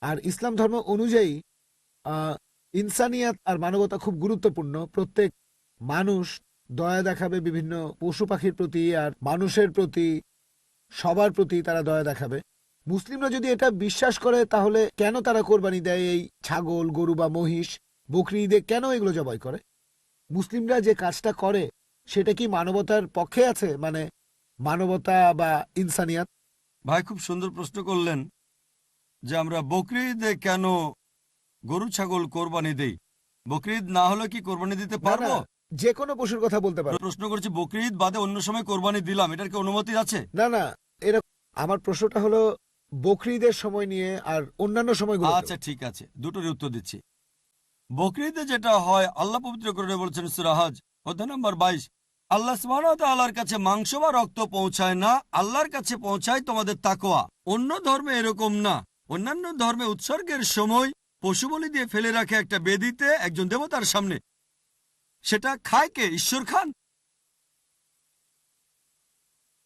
আর ইসলাম ধর্ম অনুযায়ী আহ, ইনসানিয়াত আর মানবতা খুব গুরুত্বপূর্ণ। প্রত্যেক মানুষ দয়া দেখাবে বিভিন্ন পশু পাখির প্রতি আর মানুষের প্রতি, সবার প্রতি তারা দয়া দেখাবে। মুসলিমরা যদি এটা বিশ্বাস করে তাহলে কেন তারা কোরবানি দেয় এই ছাগল, গরু বা মহিষ, বকরি ঈদে কেন এগুলো জবাই করে? মুসলিমরা যে কাজটা করে সেটা কি মানবতার পক্ষে আছে, মানে মানবতা বা ইনসানিয়াত? ভাই খুব সুন্দর প্রশ্ন করলেন যে আমরা বকরি ঈদে কেন গরু ছাগল কোরবানি দেই। বকরি ঈদ না হলে কি কোরবানি দিতে না না, পারবো? যে কোনো পশুর কথা বলতে পারো। প্রশ্ন করছি বকরি ঈদ বাদে অন্য সময় কোরবানি দিলাম, এটার কি অনুমতি আছে? না না, এরকম আমার প্রশ্নটা হলো বকরি ঈদের সময় নিয়ে আর অন্যান্য সময়গুলো। আচ্ছা ঠিক আছে, দুটোরই উত্তর দিচ্ছি। বকরি ঈদে যেটা হয়, আল্লাহ পবিত্র করে বলছেন সূরা হজ অধ্যায় নম্বর 22, আল্লাহ সুবহানাহু ওয়া তাআলার কাছে মাংস বা রক্ত পৌঁছায় না, আল্লাহর কাছে পৌঁছায় তোমাদের তাকওয়া। অন্য ধর্মে এরকম না। অন্যান্য ধর্মে উৎসর্গের সময় পশু বলি দিয়ে ফেলে রাখে একটা বেদিতে একজন দেবতার সামনে। সেটা খায় কে? ঈশ্বর খান।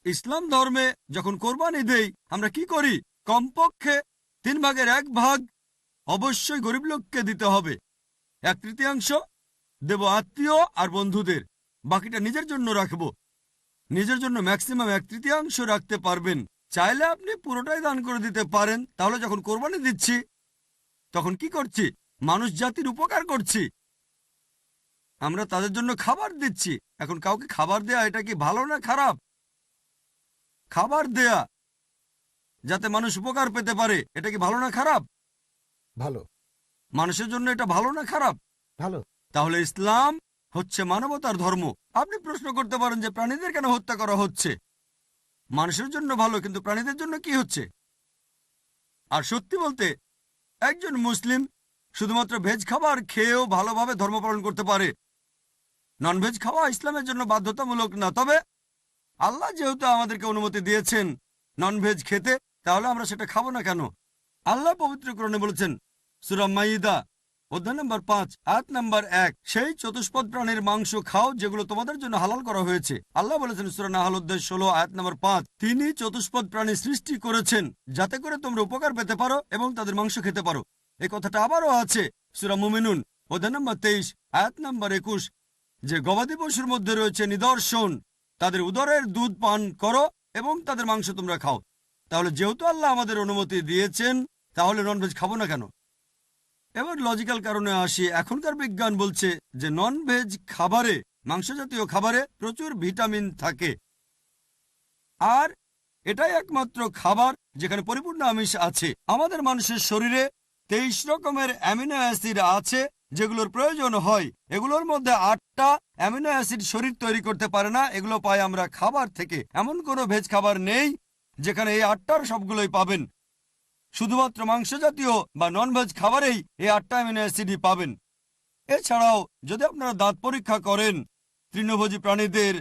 ইসলাম ধর্মে যখন কোরবানি দেই আমরা কি করি? কমপক্ষে 1/3 অবশ্যই গরিব লোককে দিতে হবে, 1/3 দেব আত্মীয় আর বন্ধুদের, বাকিটা নিজের জন্য রাখবো। নিজের জন্য ম্যাক্সিমাম 1/3 রাখতে পারবেন। চাইলে আপনি পুরোটাই দান করে দিতে পারেন। তাহলে যখন কোরবানি দিচ্ছি তখন কি করছি? মানুষ জাতির উপকার করছি। আমরা তাদের জন্য খাবার দিচ্ছি। এখন কাউকে খাবার দেয়া এটা কি ভালো না খারাপ? খাবার দেয়া যাতে মানুষ উপকার পেতে পারে, এটা কি ভালো না খারাপ? ভালো। মানুষের জন্য এটা ভালো না খারাপ? ভালো। তাহলে ইসলাম হচ্ছে মানবতার ধর্ম। আপনি প্রশ্ন করতে পারেন যে প্রাণীদের কেন হত্যা করা হচ্ছে? মানুষের জন্য ভালো, কিন্তু প্রাণীদের জন্য কি হচ্ছে? আর সত্যি বলতে একজন মুসলিম শুধুমাত্র ভেজ খাবার খেয়েও ভালোভাবে ধর্ম পালন করতে পারে। ননভেজ খাওয়া ইসলামের জন্য বাধ্যতামূলক না। তবে আল্লাহ যেহেতু আমাদেরকে অনুমতি দিয়েছেন ননভেজ খেতে, তাহলে আমরা সেটা খাবো না কেন? আল্লাহ পবিত্র কোরআনে বলেছেন সূরা মাইদা অধ্যায় নম্বর 5 আয়াত নম্বর 1, সেই চতুষ্পদ প্রাণীর মাংস খাও যেগুলো তোমাদের জন্য হালাল করা হয়েছে। আল্লাহ বলেছেন সূরা নাহল অধ্যায় 16 আয়াত নম্বর 5, তিনি চতুষ্পদ প্রাণী সৃষ্টি করেছেন যাতে করে তোমরা উপকার পেতে পারো এবং তাদের মাংস খেতে পারো। এই কথাটা আবারও আছে সূরা মুমিনুন অধ্যায় নম্বর 23 আয়াত নম্বর 21, যে গবাদি পশুর মধ্যে রয়েছে নিদর্শন, তাদের উদরের দুধ পান করো এবং তাদের মাংস তোমরা খাও। তাহলে যেহেতু আল্লাহ আমাদের অনুমতি দিয়েছেন, তাহলে ননভেজ খাবো না কেন? এবার লজিক্যাল কারণে আসি। এখনকার বিজ্ঞান বলছে যে ননভেজ খাবারে, মাংস জাতীয় খাবারে প্রচুর ভিটামিন থাকে, আর এটাই একমাত্র খাবার যেখানে পরিপূর্ণ আমিষ আছে। আমাদের মানুষের শরীরে 23 রকমের অ্যামিনো অ্যাসিড আছে যেগুলোর প্রয়োজন হয়। এগুলোর মধ্যে 8টা অ্যামিনো অ্যাসিড শরীর তৈরি করতে পারে না, এগুলো পাই আমরা খাবার থেকে। এমন কোনো ভেজ খাবার নেই যেখানে এই 8টার সবগুলোই পাবেন। শুধুমাত্র মাংস জাতীয় বা ননভেজ খাবারেই এই 8টা অ্যামিনো অ্যাসিডই পাবেন। এছাড়াও যদি আপনারা দাঁত পরীক্ষা করেন তৃণভোজী প্রাণীদের,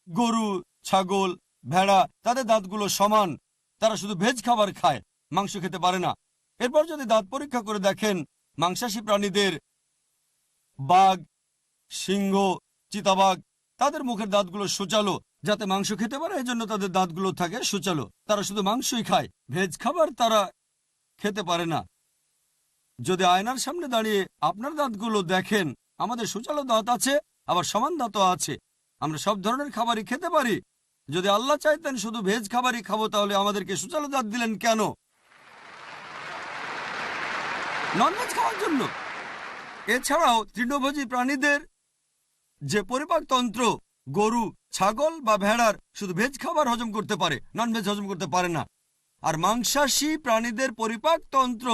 গরু, ছাগল, ভেড়া, তাদের দাঁতগুলো সমান। তারা শুধু ভেজ খাবার খায়, মাংস খেতে পারে না। এরপর যদি দাঁত পরীক্ষা করে দেখেন মাংসাশী প্রাণীদের, বাঘ, সিংহ, চিতাবাঘ, তাদের মুখের দাঁতগুলো সূচালো যাতে মাংস খেতে পারে, এজন্য তাদের দাঁতগুলো থাকে সূচালো। তারা শুধু মাংসই খায়, ভেজ খাবার তারা খেতে পারে না। যদি আয়নার সামনে দাঁড়িয়ে আপনার দাঁতগুলো দেখেন, আমাদের সূচালো দাঁত আছে, আবার সমান দাঁতও আছে। আমরা সব ধরনের খাবারই খেতে পারি। যদি আল্লাহ চাইতেন শুধু ভেজ খাবারই খাবো, তাহলে আমাদেরকে সূচালো দাঁত দিলেন কেন? ননভেজ খাওয়ার জন্য। এছাড়াও তৃণভোজী প্রাণীদের যে পরিপাকতন্ত্র, গরু, ছাগল বা ভেড়ার শুধু ভেজ খাবার হজম করতে পারে, ননভেজ হজম করতে পারে না। আর মাংসাশী প্রাণীদের পরিপাকতন্ত্র,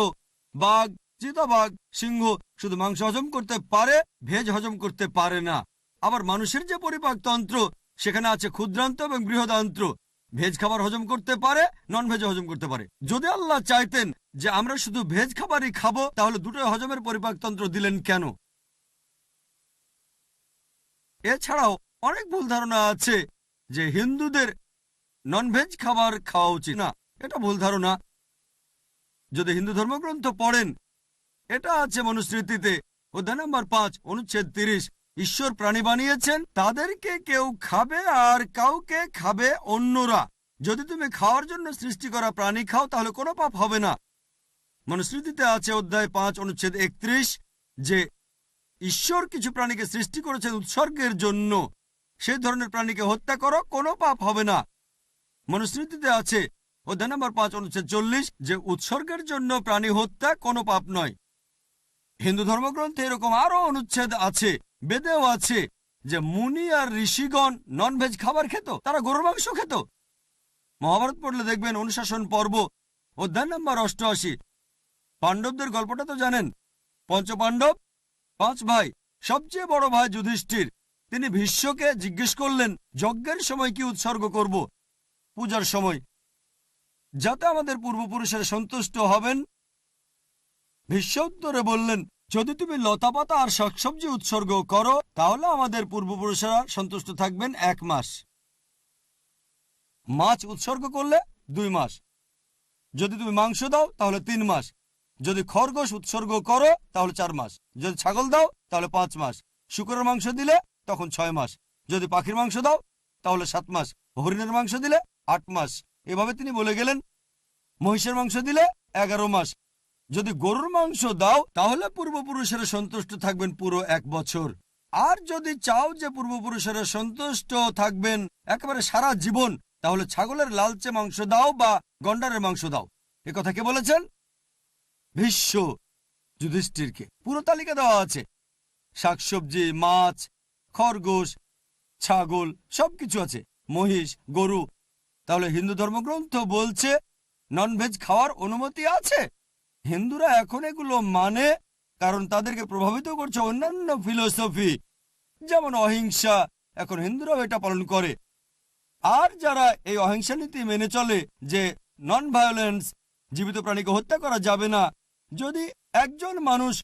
বাঘ, চিতাবাঘ, সিংহ শুধু মাংস হজম করতে পারে, ভেজ হজম করতে পারে না। আবার মানুষের যে পরিপাকতন্ত্র, সেখানে আছে ক্ষুদ্রান্ত এবং বৃহদান্ত্র, ভেজ খাবার হজম করতে পারে, নন ভেজ হজম করতে পারে। যদি আল্লাহ চাইতেন যে আমরা শুধু ভেজ খাবারই খাবো, তাহলে দুটোই হজমের পরিপাকতন্ত্র দিলেন কেন? এছাড়াও অনেক ভুল ধারণা আছে যে হিন্দুদের ননভেজ খাবার খাওয়া উচিত না। এটা ভুল ধারণা। যদি হিন্দু ধর্মগ্রন্থ পড়েন, এটা আছে মনুস্মৃতিতে অধ্যায় নম্বর 5 অনুচ্ছেদ 30, ঈশ্বর প্রাণী বানিয়েছেন, তাদেরকে কেউ খাবে আর কাউকে খাবে অন্যরা। যদি তুমি খাওয়ার জন্য সৃষ্টি করা প্রাণী খাও তাহলে কোনো পাপ হবে না। মনুস্মৃতিতে আছে অধ্যায় 5 অনুচ্ছেদ 31 যে ঈশ্বর কিছু প্রাণীকে সৃষ্টি করেছেন উৎসর্গের জন্য। সেই ধরনের প্রাণীকে হত্যা করো, কোনো পাপ হবে না। মনুস্মৃতিতে আছে অধ্যায় নম্বর 5 অনুচ্ছেদ 40 যে উৎসর্গের জন্য প্রাণী হত্যা কোনো পাপ নয়। হিন্দু ধর্মগ্রন্থে এরকম আরো অনুচ্ছেদ আছে, বেদেও আছে যে মুনি আর ঋষিগণ ননভেজ খাবার খেত, তারা গরুর মাংস খেত। মহাভারত পড়লে দেখবেন অনুশাসন পর্ব অধ্যায় নম্বর 88। পাণ্ডবদের গল্পটা তো জানেন। পঞ্চপাণ্ডব 5 ভাই, সবচেয়ে বড় ভাই যুধিষ্ঠির, তিনি ভীষ্মকে জিজ্ঞেস করলেন যজ্ঞের সময় কি উৎসর্গ করব, পূজার সময়, যাতে আমাদের পূর্বপুরুষেরা সন্তুষ্ট হবেন। ভীষ্ম উত্তরে বললেন, যদি তুমি লতাপাতা আর শাকসবজি উৎসর্গ করো তাহলে আমাদের পূর্বপুরুষেরা সন্তুষ্ট থাকবেন 1 মাস। মাছ উৎসর্গ করলে 2 মাস। যদি তুমি মাংস দাও তাহলে 3 মাস। যদি খরগোশ উৎসর্গ করো তাহলে 4 মাস। যদি ছাগল দাও তাহলে 5 মাস। শূকরের মাংস দিলে তখন 6 মাস। যদি পাখির মাংস দাও তাহলে 7 মাস। হরিণের মাংস দিলে 8 মাস। এভাবে তিনি বলে গেলেন। মহিষের মাংস দিলে 11 মাস। যদি গরুর মাংস দাও তাহলে পূর্বপুরুষেরা সন্তুষ্ট থাকবেন পুরো 1 বছর। আর যদি চাও যে পূর্বপুরুষেরা সন্তুষ্ট থাকবেন একেবারে সারা জীবন, তাহলে ছাগলের লালচে মাংস দাও বা গন্ডারের মাংস দাও। এ কথা কে বলেছেন? ভীষ্ম যুধিষ্ঠিরকে। পুরো তালিকা দেওয়া আছে, শাকসবজি, মাছ, খরগোশ, ছাগল, সবকিছু আছে, মহিষ, গরু। তাহলে হিন্দু ধর্মগ্রন্থ বলছে ননভেজ খাওয়ার অনুমতি আছে। হিন্দুরা এখন এগুলো মানে কারণ তাদেরকে প্রভাবিত করছে অন্যান্য ফিলোসফি, যেমন অহিংসা। এখন হিন্দুরাও এটা পালন করে। আর যারা এই অহিংসা নীতি মেনে চলে যে নন ভায়োলেন্স, জীবিত প্রাণীকে হত্যা করা যাবে না, যদি একজন মানুষ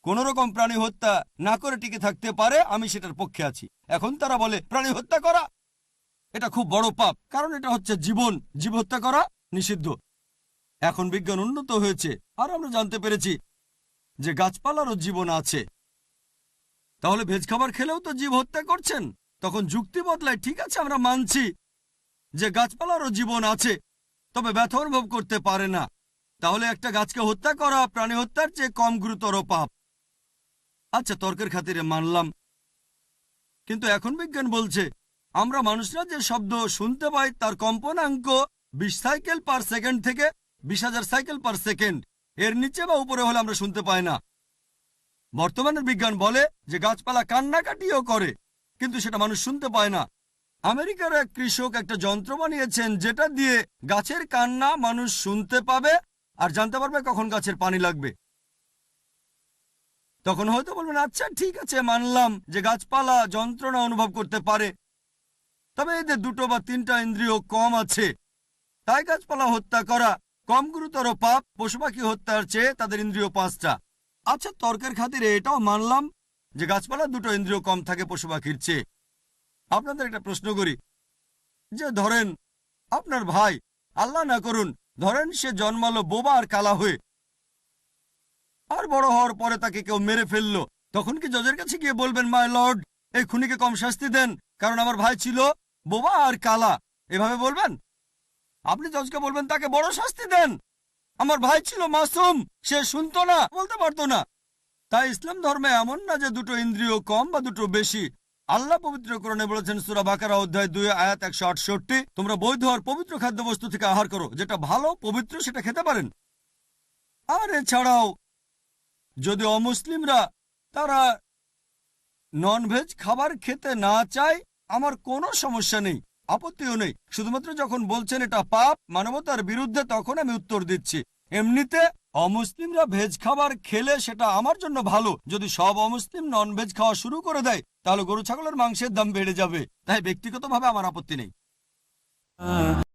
কোন রকম প্রাণী হত্যা না করে টিকে থাকতে পারে, আমি সেটার পক্ষে আছি। এখন তারা বলে প্রাণী হত্যা করা এটা খুব বড় পাপ, কারণ এটা হচ্ছে জীবন, জীব হত্যা করা নিষিদ্ধ। এখন বিজ্ঞান উন্নত হয়েছে আর আমরা জানতে পেরেছি যে গাছপালারও জীবন আছে। তাহলে ভেজ খাবার খেলেও তো জীব হত্যা করছেন। তখন যুক্তি বদলায়, ঠিক আছে আমরা মানছি যে গাছপালারও জীবন আছে, তবে ব্যথা অনুভব করতে পারে না। তাহলে একটা গাছকে হত্যা করা প্রাণী হত্যার চেয়ে কম গুরুতর পাপ। আচ্ছা, তর্কের খাতিরে মানলাম, কিন্তু এখন বিজ্ঞান বলছে আমরা মানুষরা যে শব্দ শুনতে পাই তার কম্পনাঙ্ক 20 সাইকেল পার সেকেন্ড থেকে 20,000 সাইকেল পার সেকেন্ড। এর নিচে বা উপরে হলে আমরা শুনতে পাই না। বর্তমানের বিজ্ঞান বলে যে গাছপালা কান্নাকাটিও করে, কিন্তু সেটা মানুষ শুনতে পায় না। আমেরিকার এক কৃষক একটা যন্ত্র বানিয়েছেন যেটা দিয়ে গাছের কান্না মানুষ শুনতে পাবে আর জানতে পারবে কখন গাছের পানি লাগবে। তখন হয়তো বলবেন, আচ্ছা ঠিক আছে, মানলাম যে গাছপালা যন্ত্রণা অনুভব করতে পারে, তবে এদের 2 বা 3টা ইন্দ্রিয় কম আছে, তাই গাছপালা হত্যা করা কম গুরুতর পাপ পশু পাখি হত্যার চেয়ে তাদের ইন্দ্রিয় 5টা। আচ্ছা, তর্কের খাতিরে এটাও মানলাম যে গাছপালা 2টো ইন্দ্রিয় কম থাকে পশু পাখির চেয়ে। আপনাদের একটা প্রশ্ন করি, যে ধরেন আপনার ভাই, আল্লাহ না করুন, ধরেন সে জন্মালো বোবা আর কালা হয়ে, আর বড় হওয়ার পরে তাকে কেউ মেরে ফেললো, তখন কি জজের কাছে গিয়ে বলবেন, মাই লর্ড এই খুনিকে কম শাস্তি দেন কারণ আমার ভাই ছিল বোবা আর কালা? এভাবে বলবেন? আপনি জজকে বলবেন তাকে বড় শাস্তি দেন, আমার ভাই ছিল মাসুম, সে শুনতো না, বলতে পারতো না। তাই ইসলাম ধর্মে এমন না যে 2টো ইন্দ্রিয় কম বা 2টো বেশি। আল্লাহ পবিত্র কোরআনে বলেছেন সূরা বাকারা অধ্যায় 2 আয়াত 168, তোমরা বৈধ আর পবিত্র খাদ্যবস্তু থেকে আহার করো, যেটা ভালো পবিত্র সেটা খেতে পারেন। আর এছাড়াও যদি অমুসলিমরা তারা ননভেজ খাবার খেতে না চায়, আমার কোনো সমস্যা নেই, আপত্তিও নেই। শুধুমাত্র যখন বলছেন এটা পাপ, মানবতার বিরুদ্ধে, তখন আমি উত্তর দিচ্ছি। এমনিতে অমুসলিমরা ভেজ খাবার খেলে সেটা আমার জন্য ভালো। যদি সব অমুসলিম ননভেজ খাওয়া শুরু করে দেয় তাহলে গরু ছাগলের মাংসের দাম বেড়ে যাবে। তাই ব্যক্তিগতভাবে আমার আপত্তি নেই।